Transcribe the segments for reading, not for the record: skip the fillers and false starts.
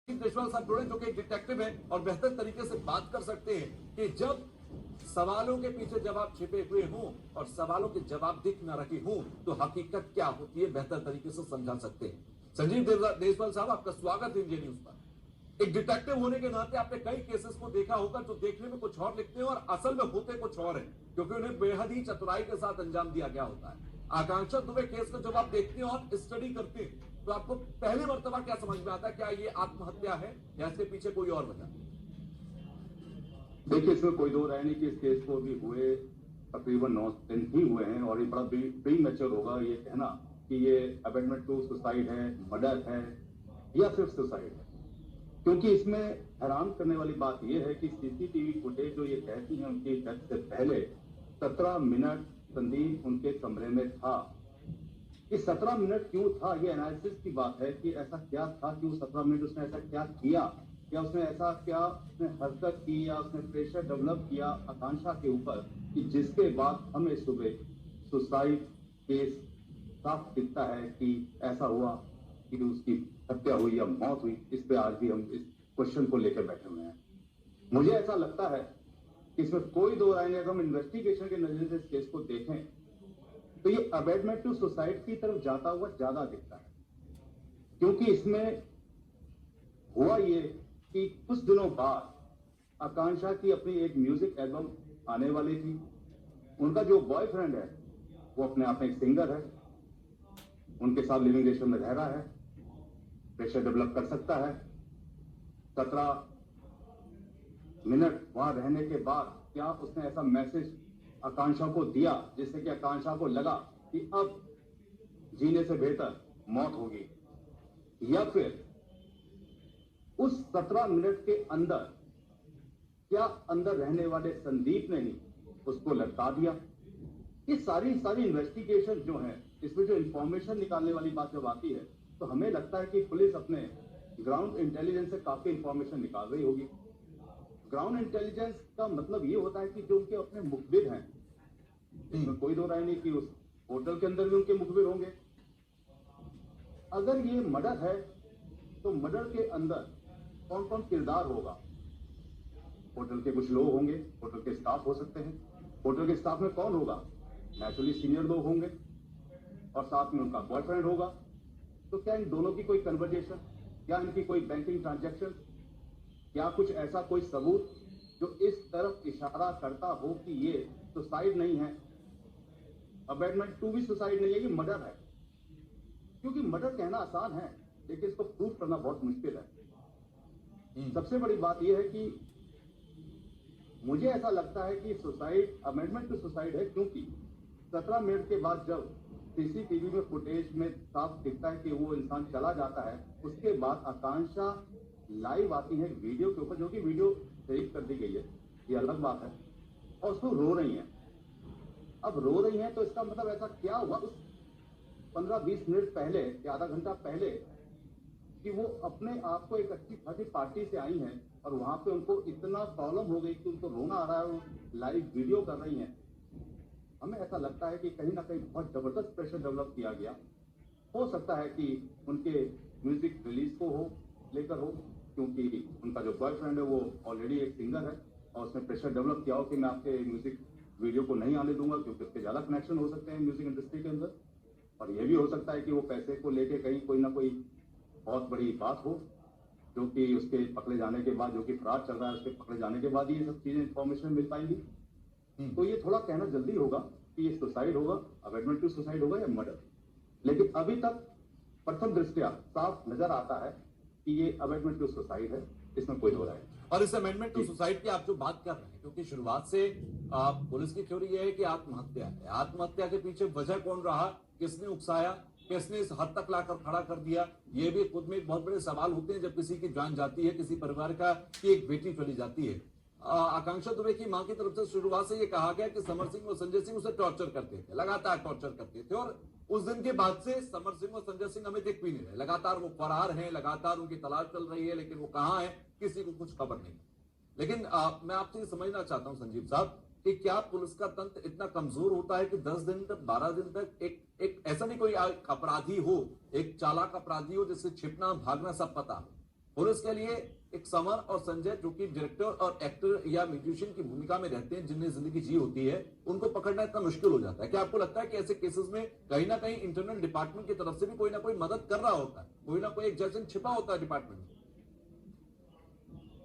देशवाल साहब जुड़े जो कि एक डिटेक्टिव है और बेहतर तरीके से बात कर सकते हैं कि जब सवालों के पीछे जवाब छिपे हुए हों और सवालों के जवाब दिख न रहे हों तो हकीकत क्या होती है बेहतर तरीके से समझा सकते हैं। संजीव देशवाल साहब, आपका स्वागत है इंडिया न्यूज पर। एक डिटेक्टिव होने के नाते आपने कई केसेस को देखा होगा जो देखने में कुछ और लिखते हैं और असल में होते कुछ और है, क्योंकि उन्हें बेहद ही चतुराई के साथ अंजाम दिया गया होता है। आकांक्षा दुबे केस को जब आप देखते हैं और स्टडी करते हैं तो आपको पहली मर्तबा क्या समझ में आता है, क्या ये आत्महत्या है या इसके पीछे कोई और वजह? देखिए, इसमें कोई दो राय नहीं कि इस केस को भी हुए तकरीबन 9 दिन ही हुए हैं और ये बड़ा प्री मैच्योर होगा ये कहना कि ये अबेटमेंट टू सुसाइड है, मर्डर है या सिर्फ सुसाइड है, क्योंकि इसमें हैरान करने वाली बात यह है कि सीसीटीवी फुटेज जो ये कहती है उनकी डेथ से पहले 17 मिनट संदीप उनके कमरे में था। ये 17 मिनट क्यों था, ये एनालिसिस की बात है कि ऐसा क्या था कि वो 17 मिनट उसने ऐसा क्या किया, या उसने ऐसा क्या उसने हरकत की या उसने प्रेशर डेवलप किया आकांक्षा के ऊपर कि जिसके बाद हमें सुबह सुसाइड केस साफ दिखता है कि ऐसा हुआ कि उसकी हत्या हुई या मौत हुई। इस पे आज भी हम इस क्वेश्चन को लेकर बैठे हुए हैं। मुझे ऐसा लगता है कि इसमें कोई दो राय नहीं। अगर हम इन्वेस्टिगेशन के नजरिए से इस केस को देखें तो ये अबेटमेंट टू सुसाइड की तरफ जाता हुआ ज्यादा दिखता है, क्योंकि इसमें हुआ ये कि कुछ दिनों बाद आकांक्षा की अपनी एक म्यूजिक एल्बम आने वाली थी। उनका जो बॉयफ्रेंड है वो अपने आप में एक सिंगर है, उनके साथ लिविंग रिलेशन में रह रहा है, प्रेशर डेवलप कर सकता है। 17 मिनट वहां रहने के बाद क्या उसने ऐसा मैसेज आकांक्षा को दिया जिससे कि आकांक्षा को लगा कि अब जीने से बेहतर मौत होगी, या फिर उस 17 मिनट के अंदर क्या अंदर रहने वाले संदीप ने ही उसको लटका दिया? ये सारी इन्वेस्टिगेशन जो है, इसमें जो इंफॉर्मेशन निकालने वाली बात जब आती है तो हमें लगता है कि पुलिस अपने ग्राउंड इंटेलिजेंस से काफी इंफॉर्मेशन निकाल रही होगी। ग्राउंड इंटेलिजेंस का मतलब ये होता है कि जो उनके अपने मुखबिर हैं, इसमें कोई दो राय नहीं कि उस होटल के अंदर भी उनके मुखबिर होंगे। अगर ये मर्डर है तो मर्डर के अंदर कौन कौन किरदार होगा? होटल के कुछ लोग होंगे, होटल के स्टाफ हो सकते हैं। होटल के स्टाफ में कौन होगा? नेचुरली सीनियर लोग होंगे और साथ में उनका बॉयफ्रेंड होगा। तो क्या इन दोनों की कोई कन्वर्जेशन, क्या इनकी कोई बैंकिंग ट्रांजैक्शन, क्या कुछ ऐसा कोई सबूत जो इस तरफ इशारा करता हो कि ये सुसाइड नहीं है, अबेटमेंट टू भी सुसाइड नहीं है, ये मर्डर है? क्योंकि मर्डर कहना आसान है लेकिन इसको प्रूफ करना बहुत मुश्किल है। सबसे बड़ी बात यह है कि मुझे ऐसा लगता है कि सुसाइड अमेंडमेंट टू सुसाइड है, क्योंकि 17 मिनट के बाद जब सीसीटीवी में फुटेज में साफ दिखता है कि वो इंसान चला जाता है, उसके बाद आकांक्षा लाइव आती है वीडियो के ऊपर, जो कि वीडियो सेव कर दी गई है, ये अलग बात है, और उसको रो रही है। अब रो रही है तो इसका मतलब ऐसा क्या हुआ उस 15-20 मिनट पहले या आधा घंटा पहले कि वो अपने आप को एक अच्छी खासी पार्टी से आई हैं और वहां पे उनको इतना प्रॉब्लम हो गई कि उनको रोना आ रहा है, वो लाइव वीडियो कर रही हैं। हमें ऐसा लगता है कि कहीं ना कहीं बहुत जबरदस्त प्रेशर डेवलप किया गया। हो सकता है कि उनके म्यूजिक रिलीज को हो लेकर हो, क्योंकि उनका जो बॉयफ्रेंड है वो ऑलरेडी एक सिंगर है और उसने प्रेशर डेवलप किया हो कि मैं आपके म्यूजिक वीडियो को नहीं आने दूंगा, क्योंकि उसके ज्यादा कनेक्शन हो सकते हैं म्यूजिक इंडस्ट्री के अंदर। और यह भी हो सकता है कि वो पैसे को लेके कहीं कोई ना कोई बहुत बड़ी बात हो, जो कि उसके पकड़े जाने के बाद, जो कि फरार चल रहा है, उसके पकड़े जाने के बाद ये सब चीजें इंफॉर्मेशन मिल पाएंगी। तो ये थोड़ा कहना जल्दी होगा कि ये सुसाइड होगा, अबेटमेंट टू सुसाइड होगा या मर्डर। लेकिन अभी तक प्रथम दृष्टया साफ नजर आता है कि ये अबेटमेंट टू सुसाइड है, इसमें कोई दो राय नहीं। और इस अमेंडमेंट टू सुसाइड की आप जो बात कर रहे हैं, क्योंकि शुरुआत से पुलिस की थ्योरी यह है कि आत्महत्या है। आत्महत्या के पीछे वजह कौन रहा, किसने उकसाया, किसने इस हद तक लाकर खड़ा कर दिया, ये भी खुद में एक बहुत बड़े सवाल होते हैं जब किसी की जान जाती है, किसी परिवार का की एक बेटी चली जाती है। आकांक्षा दुबे की मां की तरफ से शुरुआत से ये कहा गया कि समर सिंह और संजय सिंह उसे टॉर्चर करते थे, लगातार टॉर्चर करते थे, और उस दिन के बाद से समर सिंह और संजय सिंह हमें दिख भी नहीं रहे। लगातार वो फरार हैं, लगातार उनकी तलाश चल रही है, लेकिन वो कहां है किसी को कुछ खबर नहीं। लेकिन मैं आपसे ये समझना चाहता हूं संजीव साहब कि क्या पुलिस का तंत्र इतना कमजोर होता है कि 10 दिन तक 12 दिन तक एक ऐसा नहीं कोई अपराधी हो, एक चालाक अपराधी हो जिससे छिपना भागना सब पता हो, पुलिस के लिए एक समर और संजय जो कि डायरेक्टर और एक्टर या म्यूजिशियन की भूमिका में रहते हैं, जिन्हें जिंदगी जी होती है, उनको पकड़ना इतना मुश्किल हो जाता है। क्या आपको लगता है कि ऐसे केसेस में कहीं ना कहीं इंटरनल डिपार्टमेंट की तरफ से भी कोई ना कोई मदद कर रहा होता है, कोई ना कोई एक जैसे छिपा होता है डिपार्टमेंट में?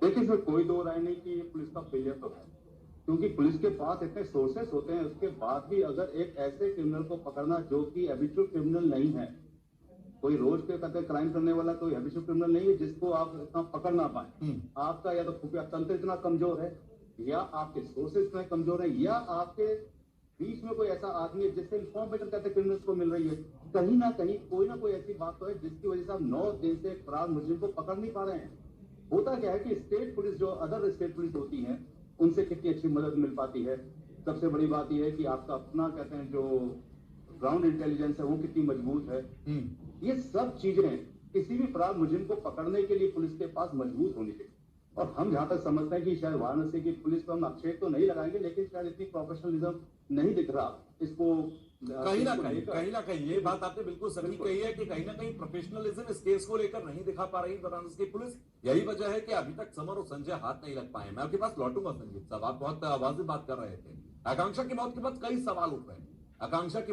देखिए, इसमें कोई दो राय नहीं कि ये पुलिस का फेलियर तो है, क्योंकि पुलिस के पास इतने सोर्सेस होते हैं, उसके बाद भी अगर एक ऐसे क्रिमिनल को पकड़ना जो कि हैबिचुअल क्रिमिनल नहीं है, कोई रोज के कहते क्राइम करने वाला कोई हैबिचुअल क्रिमिनल नहीं है जिसको आप इतना पकड़ ना पाए, आपका या तो खुफिया तंत्र इतना कमजोर है, या आपके सोर्सेस इतने कमजोर है, या आपके बीच में कोई ऐसा आदमी है जिससे इन्फॉर्मेशन कहते क्रिमिनल्स को मिल रही है। कहीं ना कोई ऐसी बात तो है जिसकी वजह से आप 9 दिन से फरार मुजरिम को पकड़ नहीं पा रहे हैं। होता क्या है कि स्टेट पुलिस जो अदर स्टेट पुलिस होती है, उनसे कितनी अच्छी मदद मिल पाती है। सबसे बड़ी बात यह है कि आपका अपना कहते हैं जो ग्राउंड इंटेलिजेंस है वो कितनी मजबूत है। ये सब चीजें किसी भी फरार मुजरिम को पकड़ने के लिए पुलिस के पास मजबूत होनी चाहिए। और हम जहां तक समझते हैं कि शायद वाराणसी की पुलिस को हम आक्षेप तो नहीं लगाएंगे, लेकिन शायद इतनी प्रोफेशनलिज्म नहीं दिख रहा इसको कहीं ना कहीं ये बात आपने बिल्कुल सही कही है कि कहीं ना कहीं प्रोफेशनलिज्म इस केस को लेकर नहीं दिखा पा रही वाराणसी की पुलिस। यही वजह है कि अभी तक समर और संजय हाथ नहीं लग पाए। मैं आपके पास लौटूंगा संजीव साहब, आप बहुत वाजिब बात कर रहे थे। आकांक्षा की मौत के बाद कई सवाल उठ रहे हैं। आकांक्षा की